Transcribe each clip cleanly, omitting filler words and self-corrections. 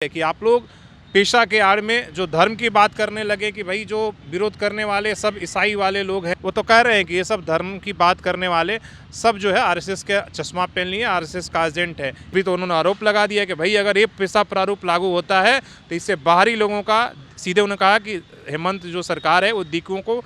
है कि आप लोग पेशा के आड़ में जो धर्म की बात करने लगे कि भाई जो विरोध करने वाले सब ईसाई वाले लोग हैं, वो तो कह रहे हैं कि ये सब धर्म की बात करने वाले सब जो है आरएसएस के चश्मा पहन लिए, आरएसएस का एजेंट है। भी तो उन्होंने आरोप लगा दिया कि भाई अगर ये पेशा प्रारूप लागू होता है तो इससे बाहरी लोगों का, सीधे उन्होंने कहा कि हेमंत जो सरकार है वो दीकुओं को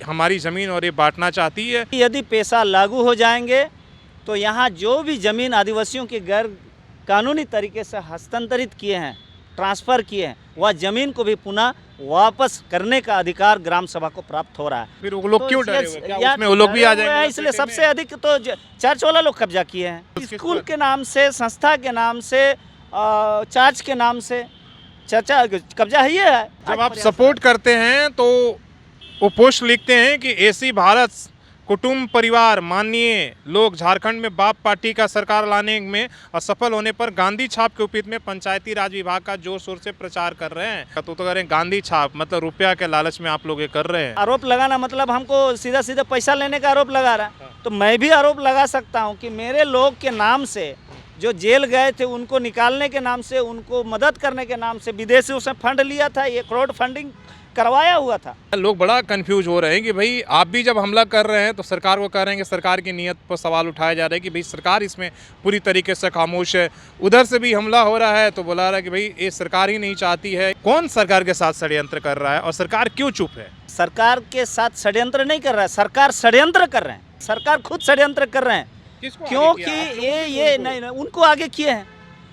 हमारी ज़मीन और ये बांटना चाहती है। यदि पेशा लागू हो जाएंगे तो यहाँ जो भी ज़मीन आदिवासियों के गैर कानूनी तरीके से हस्तांतरित किए हैं, ट्रांसफ़र किए हैं, वह ज़मीन को भी पुनः वापस करने का अधिकार ग्राम सभा को प्राप्त हो रहा है। फिर वो लोग क्यों डरे हुए? क्या उसमें वो लोग भी आ जाएंगे? इसलिए सबसे अधिक तो चर्च वाला लोग कब्जा किए हैं। स्कूल के नाम से, संस्था के नाम से, चर्च के नाम से चर्चा कब्जा ही है। जब आप सपोर्ट करते हैं तो वो पोस्ट लिखते हैं कि ऐसी भारत कुटुंब परिवार माननीय लोग झारखंड में बाप पार्टी का सरकार लाने में असफल होने पर गांधी छाप के उपहित में पंचायती राज विभाग का जोर शोर से प्रचार कर रहे हैं। तो कह रहे हैं गांधी छाप मतलब रुपया के लालच में आप लोग ये कर रहे हैं। आरोप लगाना मतलब हमको सीधा सीधा पैसा लेने का आरोप लगा रहा है। तो मैं भी आरोप लगा सकता हूँ कि मेरे लोग के नाम से जो जेल गए थे उनको निकालने के नाम से, उनको मदद करने के नाम से विदेशियों से फंड लिया था, ये क्राउड फंडिंग करवाया हुआ था। लोग बड़ा कंफ्यूज हो रहे हैं कि भाई आप भी जब हमला कर रहे हैं तो सरकार को कह रहे हैं कि सरकार की नीयत पर सवाल उठाया जा रहा है कि भाई सरकार इसमें पूरी तरीके से खामोश है। उधर से भी हमला हो रहा है तो बोला रहा है कि भाई ये सरकार ही नहीं चाहती है। कौन सरकार के साथ षड्यंत्र कर रहा है और सरकार क्यों चुप है? सरकार के साथ षड्यंत्र नहीं कर रहा है, सरकार षड्यंत्र कर रहे हैं। सरकार खुद षड्यंत्र कर रहे हैं क्योंकि ये नहीं, उनको आगे किए हैं,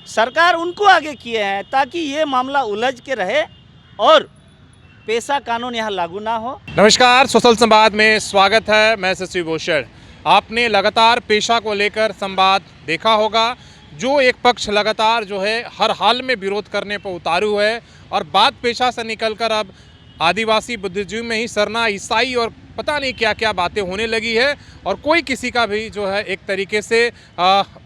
सरकार उनको आगे किए हैं ताकि ये मामला उलझ के रहे और पेशा कानून यहाँ लागू ना हो। नमस्कार, सोशल संवाद में स्वागत है। मैं शशि भूषण। आपने लगातार पेशा को लेकर संवाद देखा होगा। जो एक पक्ष लगातार जो है हर हाल में विरोध करने पर उतारू है और बात पेशा से निकलकर अब आदिवासी बुद्धिजीवी में ही सरना, ईसाई और पता नहीं क्या क्या बातें होने लगी है और कोई किसी का भी जो है एक तरीके से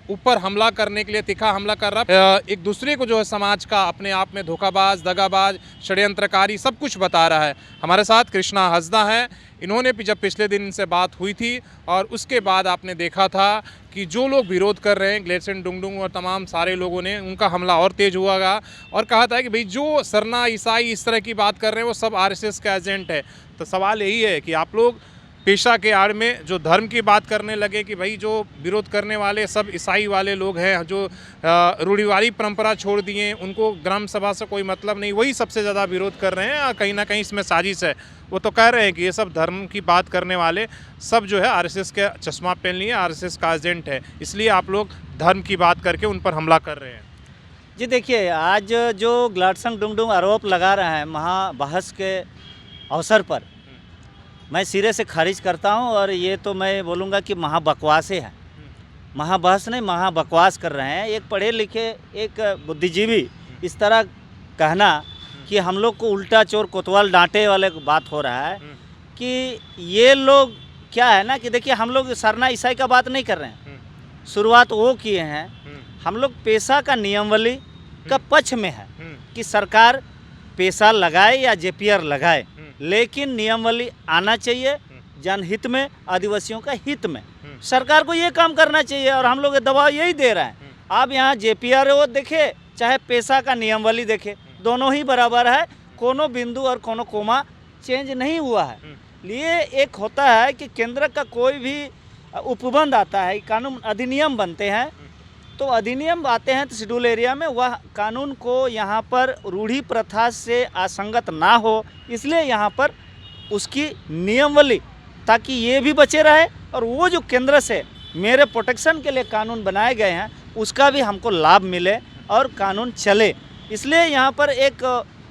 ऊपर हमला करने के लिए तीखा हमला कर रहा है। एक दूसरे को जो है समाज का अपने आप में धोखाबाज, दगाबाज, षड्यंत्रकारी सब कुछ बता रहा है। हमारे साथ कृष्णा हंसदा हैं। इन्होंने भी जब पिछले दिन इनसे बात हुई थी और उसके बाद आपने देखा था कि जो लोग विरोध कर रहे हैं, ग्लेडसेन डुंगडुंग और तमाम सारे लोगों ने, उनका हमला और तेज हुआ और कहा था कि भाई जो सरना, ईसाई इस तरह की बात कर रहे हैं वो सब आरएसएस का एजेंट है। तो सवाल यही है कि आप लोग पेशा के आड़ में जो धर्म की बात करने लगे कि भाई जो विरोध करने वाले सब ईसाई वाले लोग हैं, जो रूढ़िवादी परंपरा छोड़ दिए, उनको ग्राम सभा से कोई मतलब नहीं, वही सबसे ज़्यादा विरोध कर रहे हैं और कहीं ना कहीं इसमें साजिश है। वो तो कह रहे हैं कि ये सब धर्म की बात करने वाले सब जो है आरएसएस के चश्मा पहन लिए, आरएसएस का एजेंट है, इसलिए आप लोग धर्म की बात करके उन पर हमला कर रहे हैं। जी देखिए, आज जो ग्लेडसेन डुंगडुंग आरोप लगा रहा है महाबहस के अवसर पर, मैं सिरे से खारिज करता हूं और ये तो मैं बोलूँगा कि महाबकवासे है। महाबहस नहीं, महाबकवास कर रहे हैं। एक पढ़े लिखे एक बुद्धिजीवी इस तरह कहना कि हम लोग को उल्टा चोर कोतवाल डांटे वाले बात हो रहा है कि ये लोग क्या है ना कि देखिए, हम लोग सरना ईसाई का बात नहीं कर रहे हैं, शुरुआत वो किए हैं। हम लोग पेशा का नियमावली का पक्ष में है कि सरकार पेशा लगाए या जेपीआर लगाए, लेकिन नियमावली आना चाहिए जनहित में, आदिवासियों का हित में। सरकार को ये काम करना चाहिए और हम लोग दबाव यही दे रहे हैं। आप यहाँ जेपीआर वो देखे चाहे पेशा का नियमावली देखे, दोनों ही बराबर है, कोनो बिंदु और कोनो कोमा चेंज नहीं हुआ है। लिए एक होता है कि केंद्र का कोई भी उपबंध आता है, कानून अधिनियम बनते हैं, तो अधिनियम आते हैं तो शेड्यूल एरिया में वह कानून को यहाँ पर रूढ़ी प्रथा से असंगत ना हो, इसलिए यहाँ पर उसकी नियमावली, ताकि ये भी बचे रहे और वो जो केंद्र से मेरे प्रोटेक्शन के लिए कानून बनाए गए हैं उसका भी हमको लाभ मिले और कानून चले। इसलिए यहाँ पर एक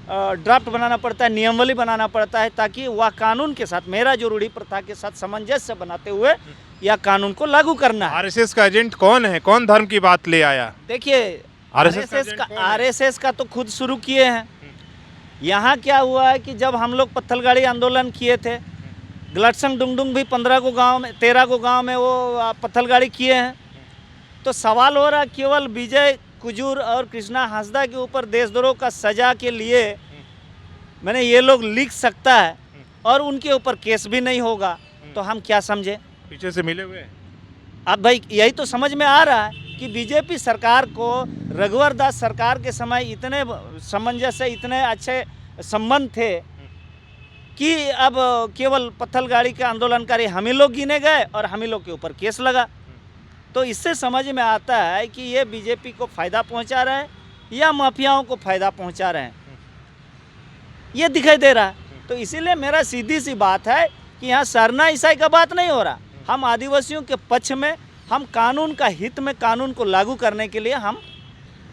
ड्राफ्ट बनाना पड़ता है, नियमावली बनाना पड़ता है, ताकि वह कानून के साथ, मेरा जो रूढ़ी प्रथा के साथ सामंजस्य बनाते हुए या कानून को लागू करना है। आरएसएस का एजेंट कौन है? कौन धर्म की बात ले आया? देखिए, आरएसएस का तो खुद शुरू किए हैं। यहाँ क्या हुआ है कि जब हम लोग पत्थलगाड़ी आंदोलन किए थे, ग्लेडसेन डुंगडुंग भी 13 को गांव में वो पत्थलगाड़ी किए हैं, तो सवाल हो रहा केवल विजय कुजूर और कृष्णा हंसदा के ऊपर देशद्रोह का सजा के लिए मैंने ये लोग लिख सकता है और उनके ऊपर केस भी नहीं होगा, तो हम क्या समझे? पीछे से मिले हुए। अब भाई यही तो समझ में आ रहा है कि बीजेपी सरकार को रघुवर दास सरकार के समय इतने सामंजस्य, इतने अच्छे संबंध थे कि अब केवल पत्थर गाड़ी के आंदोलनकारी हम ही लोग गिने गए और हम ही लोग के ऊपर केस लगा। तो इससे समझ में आता है कि ये बीजेपी को फ़ायदा पहुंचा रहे हैं या माफियाओं को फ़ायदा पहुंचा रहे हैं, ये दिखाई दे रहा है। तो इसीलिए मेरा सीधी सी बात है कि यहाँ सरना ईसाई का बात नहीं हो रहा। हम आदिवासियों के पक्ष में, हम कानून का हित में कानून को लागू करने के लिए हम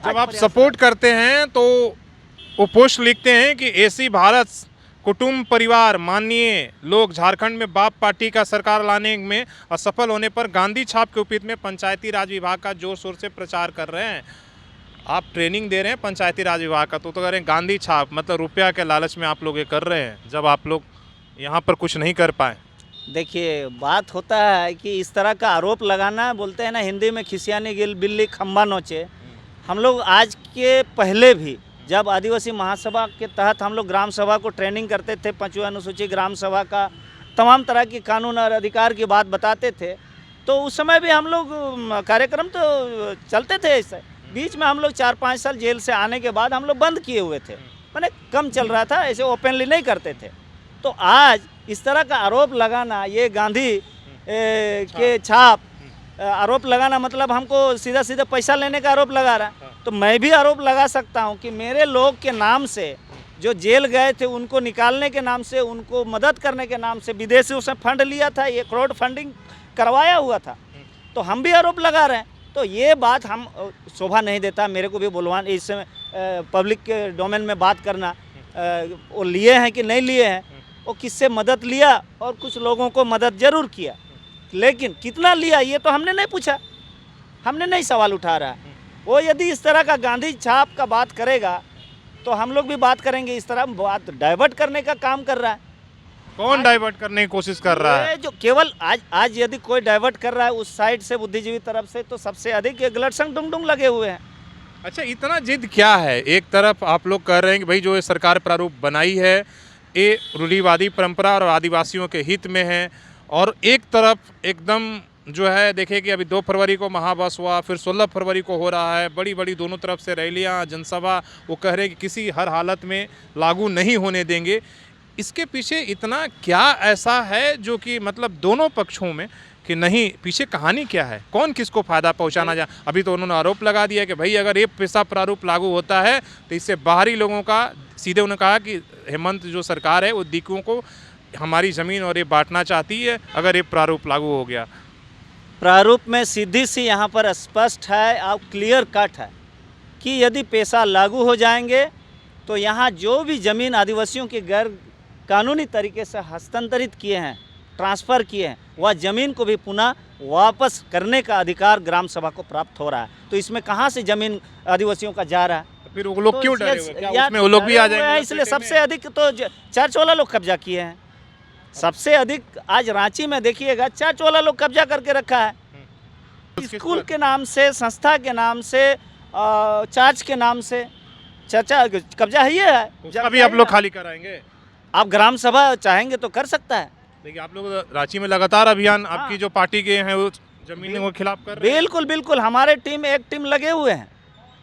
जब आप सपोर्ट करते हैं तो वो पोस्ट लिखते हैं कि ऐसी भारत कुटुंब परिवार माननीय लोग झारखंड में बाप पार्टी का सरकार लाने में असफल होने पर गांधी छाप के उपहित में पंचायती राज विभाग का जोर शोर से प्रचार कर रहे हैं। आप ट्रेनिंग दे रहे हैं पंचायती राज विभाग का, तो कह रहे हैं गांधी छाप, मतलब रुपया के लालच में आप लोग ये कर रहे हैं जब आप लोग यहाँ पर कुछ नहीं कर पाए। देखिए, बात होता है कि इस तरह का आरोप लगाना, बोलते हैं ना हिंदी में खिसियानी गिल बिल्ली खम्बा नोचे। हम लोग आज के पहले भी जब आदिवासी महासभा के तहत हम लोग ग्राम सभा को ट्रेनिंग करते थे, 5वीं अनुसूची ग्राम सभा का तमाम तरह की कानून और अधिकार की बात बताते थे, तो उस समय भी हम लोग कार्यक्रम तो चलते थे। ऐसे बीच में हम लोग 4-5 साल जेल से आने के बाद हम लोग बंद किए हुए थे, मैंने कम चल रहा था, ऐसे ओपनली नहीं करते थे। तो आज इस तरह का आरोप लगाना, ये गांधी के छाप आरोप लगाना, मतलब हमको सीधा सीधा पैसा लेने का आरोप लगा रहा है। तो मैं भी आरोप लगा सकता हूं कि मेरे लोग के नाम से जो जेल गए थे उनको निकालने के नाम से, उनको मदद करने के नाम से विदेशियों से फंड लिया था, ये क्राउड फंडिंग करवाया हुआ था, तो हम भी आरोप लगा रहे हैं। तो ये बात हम शोभा नहीं देता मेरे को भी बुलवान इस पब्लिक के डोमेन में बात करना। वो लिए हैं कि नहीं लिए हैं, वो किससे मदद लिया और कुछ लोगों को मदद ज़रूर किया, लेकिन कितना लिया ये तो हमने नहीं पूछा, हमने नहीं सवाल उठा रहा। वो यदि इस तरह का गांधी छाप का बात करेगा तो हम लोग भी बात करेंगे। इस तरह बात डाइवर्ट करने का काम कर रहा है। कौन डाइवर्ट करने की कोशिश कर रहा है? जो केवल आज यदि कोई डाइवर्ट कर रहा है उस साइड से, बुद्धिजीवी तरफ से, तो सबसे अधिक ये गलतसंग डुंगडुंग लगे हुए हैं। अच्छा, इतना जिद क्या है? एक तरफ आप लोग कह रहे हैं कि भाई जो ये सरकार प्रारूप बनाई है ये रूढ़िवादी परंपरा और आदिवासियों के हित में है, और एक तरफ एकदम जो है देखिए कि अभी 2 फरवरी को महाबस हुआ, फिर 16 फरवरी को हो रहा है, बड़ी बड़ी दोनों तरफ से रैलियां, जनसभा, वो कह रहे हैं कि किसी हर हालत में लागू नहीं होने देंगे। इसके पीछे इतना क्या ऐसा है जो कि मतलब दोनों पक्षों में कि नहीं, पीछे कहानी क्या है? कौन किसको फ़ायदा पहुंचाना चाहे? अभी तो उन्होंने आरोप लगा दिया कि भाई अगर ये पैसा प्रारूप लागू होता है तो इससे बाहरी लोगों का, सीधे उन्होंने कहा कि हेमंत जो सरकार है वो दीकुओं को हमारी ज़मीन और ये बांटना चाहती है अगर ये प्रारूप लागू हो गया। प्रारूप में सीधी सी यहाँ पर स्पष्ट है और क्लियर कट है कि यदि पैसा लागू हो जाएंगे तो यहाँ जो भी ज़मीन आदिवासियों के गैर कानूनी तरीके से हस्तांतरित किए हैं, ट्रांसफ़र किए हैं, वह ज़मीन को भी पुनः वापस करने का अधिकार ग्राम सभा को प्राप्त हो रहा है। तो इसमें कहाँ से ज़मीन आदिवासियों का जा रहा है? तो फिर वो लोग क्यों डरे हुए? क्या उसमें वो लोग भी आ डरे हुए हैं, जाएंगे? इसलिए सबसे अधिक तो चर्च वाला लोग कब्जा किए हैं। सबसे अधिक आज रांची में देखिएगा चर्च वाला लोग कब्जा करके रखा है। स्कूल के नाम से, संस्था के नाम से, चर्च के नाम से चर्चा कब्जा ही है। उसका भी आप लोग खाली कराएंगे? आप ग्राम सभा चाहेंगे तो कर सकता है। देखिए, आप लोग रांची में लगातार अभियान आपकी जो पार्टी के हैं वो जमीनों के खिलाफ कर रहे हैं। बिल्कुल बिल्कुल, हमारे एक टीम लगे हुए हैं।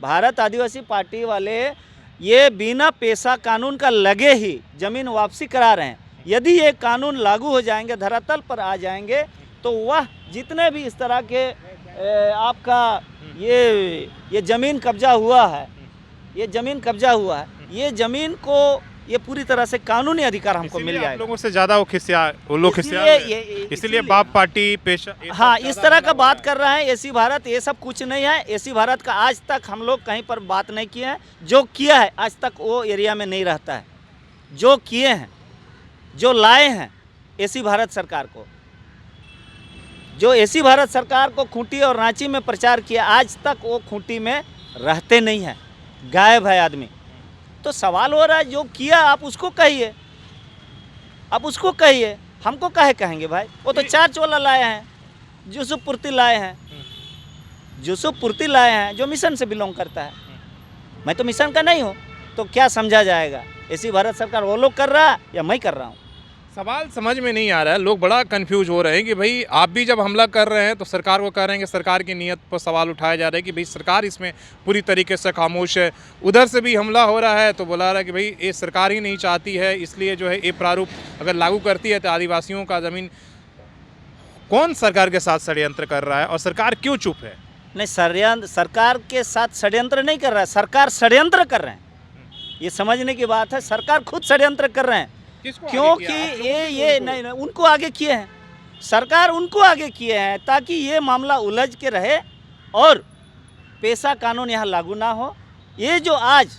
भारत आदिवासी पार्टी वाले ये बिना पैसा कानून का लगे ही जमीन वापसी करा रहे हैं। यदि ये कानून लागू हो जाएंगे, धरातल पर आ जाएंगे, तो वह जितने भी इस तरह के आपका ये ज़मीन कब्जा हुआ है, ये ज़मीन कब्जा हुआ है, ये ज़मीन को ये पूरी तरह से कानूनी अधिकार हमको मिल जाएगा। आप लोगों से ज़्यादा वो लोग इसलिए बाप पार्टी पेशा, हाँ, इस तरह का बात कर रहे हैं। एसी भारत ये सब कुछ नहीं है। एसी भारत का आज तक हम लोग कहीं पर बात नहीं किए हैं। जो किया है आज तक वो एरिया में नहीं रहता है। जो किए हैं, जो लाए हैं एसी भारत सरकार को, जो एसी भारत सरकार को खूंटी और रांची में प्रचार किया, आज तक वो खूंटी में रहते नहीं हैं, गायब है आदमी। तो सवाल हो रहा है जो किया आप उसको कहिए, आप उसको कहिए, हमको काहे कहेंगे भाई? वो तो चर्च वाला लाए हैं, यूसुफ पूर्ति लाए हैं, यूसुफ पूर्ति लाए हैं जो मिशन से बिलोंग करता है। मैं तो मिशन का नहीं हूँ, तो क्या समझा जाएगा? एसी भारत सरकार वो लोग कर रहा है या मैं कर रहा हूँ? सवाल समझ में नहीं आ रहा है, लोग बड़ा कंफ्यूज हो रहे हैं कि भाई आप भी जब हमला कर रहे हैं तो सरकार को कह रहे हैं कि सरकार की नीयत पर सवाल उठाया जा रहा है कि भाई सरकार इसमें पूरी तरीके से खामोश है। उधर से भी हमला हो रहा है तो बोला रहा है कि भाई ये सरकार ही नहीं चाहती है, इसलिए जो है ये प्रारूप अगर लागू करती है तो आदिवासियों का ज़मीन। कौन सरकार के साथ षड्यंत्र कर रहा है और सरकार क्यों चुप है? नहीं, षड्यंत्र सरकार के साथ षड्यंत्र नहीं कर रहा है, सरकार षड्यंत्र कर रहे हैं। ये समझने की बात है, सरकार खुद षड्यंत्र कर रहे हैं। किसको आगे क्योंकि किया? आप लोगों ये को? नहीं, उनको आगे किए हैं, सरकार उनको आगे किए हैं ताकि ये मामला उलझ के रहे और पेशा कानून यहाँ लागू ना हो। ये जो आज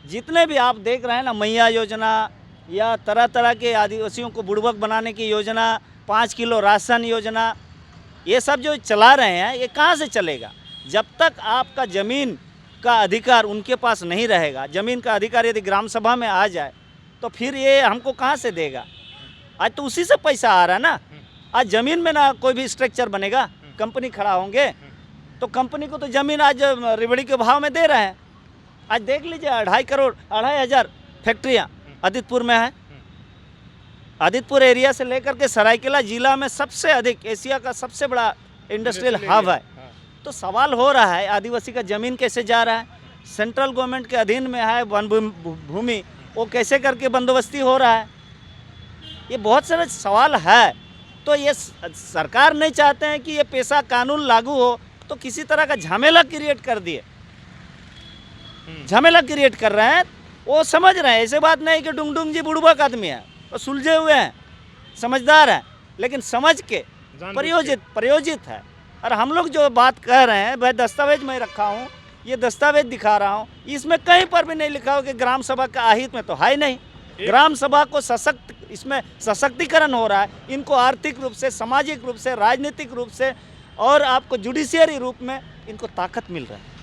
जितने भी आप देख रहे हैं ना, मैया योजना या तरह तरह के आदिवासियों को बुड़बक बनाने की योजना, 5 किलो राशन योजना, ये सब जो चला रहे हैं ये कहाँ से चलेगा? जब तक आपका ज़मीन का अधिकार उनके पास नहीं रहेगा, ज़मीन का अधिकार यदि ग्राम सभा में आ जाए तो फिर ये हमको कहाँ से देगा? आज तो उसी से पैसा आ रहा है ना। आज ज़मीन में ना कोई भी स्ट्रक्चर बनेगा, कंपनी खड़ा होंगे तो कंपनी को तो ज़मीन आज रिबड़ी के भाव में दे रहे हैं। आज देख लीजिए 2.5 करोड़ 2,500 फैक्ट्रियाँ आदितपुर में है। आदितपुर एरिया से लेकर के सरायकेला जिला में सबसे अधिक, एशिया का सबसे बड़ा इंडस्ट्रियल हब है। तो सवाल हो रहा है आदिवासी का ज़मीन कैसे जा रहा है? सेंट्रल गवर्नमेंट के अधीन में है वन भूमि, वो कैसे करके बंदोबस्ती हो रहा है? ये बहुत सारे सवाल है। तो ये सरकार नहीं चाहते हैं कि ये पेशा कानून लागू हो, तो किसी तरह का झमेला क्रिएट कर दिए, झमेला क्रिएट कर रहे हैं। वो समझ रहे हैं, ऐसे बात नहीं कि डुंगडुंग जी बुड़बक आदमी है, वो सुलझे हुए हैं, समझदार हैं, लेकिन समझ के प्रयोजित है। और हम लोग जो बात कह रहे हैं, भाई दस्तावेज मैं रखा हूँ, ये दस्तावेज दिखा रहा हूँ, इसमें कहीं पर भी नहीं लिखा हो कि ग्राम सभा का आहित में तो है ही नहीं। ग्राम सभा को इसमें सशक्तिकरण हो रहा है, इनको आर्थिक रूप से, सामाजिक रूप से, राजनीतिक रूप से और आपको जुडिशियरी रूप में इनको ताकत मिल रहा है।